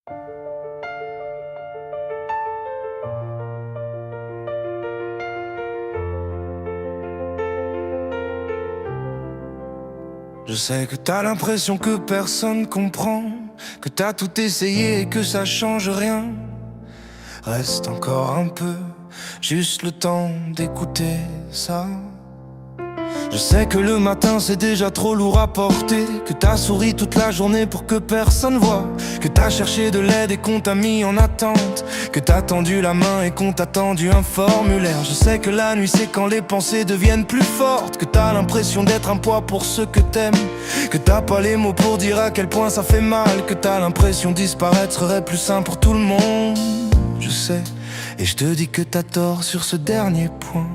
Je sais que t'as l'impression que personne comprend, que t'as tout essayé et que ça change rien. Reste encore un peu, juste le temps d'écouter ça. Je sais que le matin c'est déjà trop lourd à porter, que t'as souri toute la journée pour que personne voit, que t'as cherché de l'aide et qu'on t'a mis en attente, que t'as tendu la main et qu'on t'a tendu un formulaire. Je sais que la nuit c'est quand les pensées deviennent plus fortes, que t'as l'impression d'être un poids pour ceux que t'aimes, que t'as pas les mots pour dire à quel point ça fait mal, que t'as l'impression disparaître serait plus sain pour tout le monde. Je sais, et je te dis que t'as tort sur ce dernier point.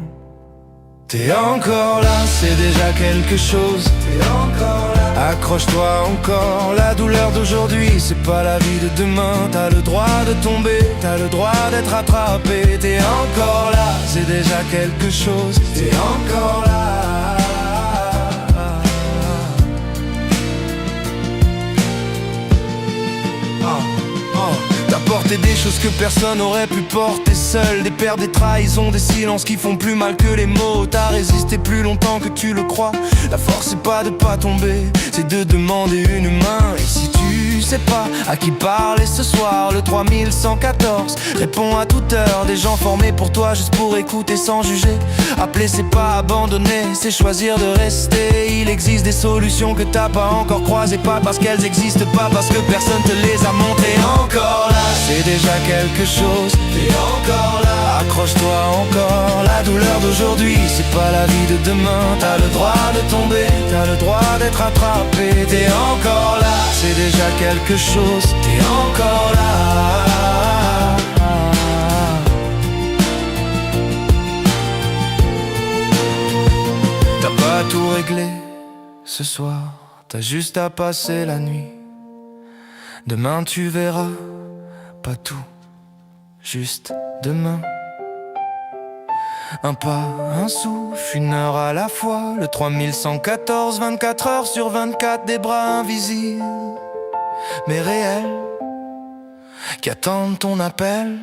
T'es encore là, c'est déjà quelque chose. T'es encore là, accroche-toi encore. La douleur d'aujourd'hui, c'est pas la vie de demain. T'as le droit de tomber, t'as le droit d'être attrapé. T'es encore là, c'est déjà quelque chose. T'es encore là. T'as porté des choses que personne n'aurait pu porter seul, des pertes, des trahisons, des silences qui font plus mal que les mots. T'as résisté plus longtemps que tu le crois. La force c'est pas de pas tomber, c'est de demander une main. Et si tu sais pas à qui parler ce soir, le 3114 répond à toute heure. Des gens formés pour toi juste pour écouter sans juger. Appeler c'est pas abandonner, c'est choisir de rester. Il existe des solutions que t'as pas encore croisées, pas parce qu'elles existent pas, parce que personne te les a montrées. Encore là, c'est déjà quelque chose. T'es encore là, accroche-toi encore. La douleur d'aujourd'hui, c'est pas la vie de demain. T'as le droit de tomber, t'as le droit d'être attrapé. T'es encore là, c'est déjà quelque chose. T'es encore là. T'as pas tout réglé ce soir, t'as juste à passer la nuit. Demain tu verras, pas tout, juste demain. Un pas, un souffle, une heure à la fois. Le 3114, 24 heures sur 24, des bras invisibles mais réels qui attendent ton appel.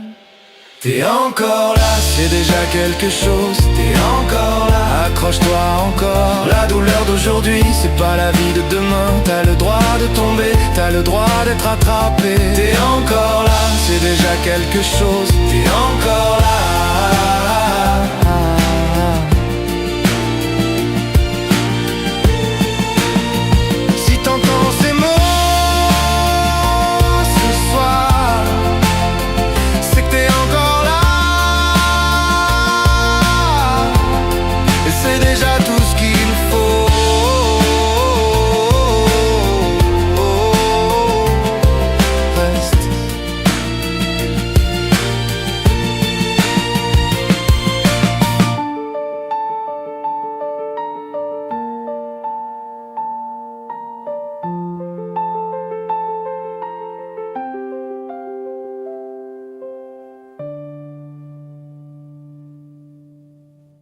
T'es encore là, c'est déjà quelque chose. T'es encore là, accroche-toi encore. La douleur d'aujourd'hui, c'est pas la vie de demain. T'as le droit de tomber, t'as le droit d'être attrapé. T'es encore là, c'est déjà quelque chose. T'es encore là.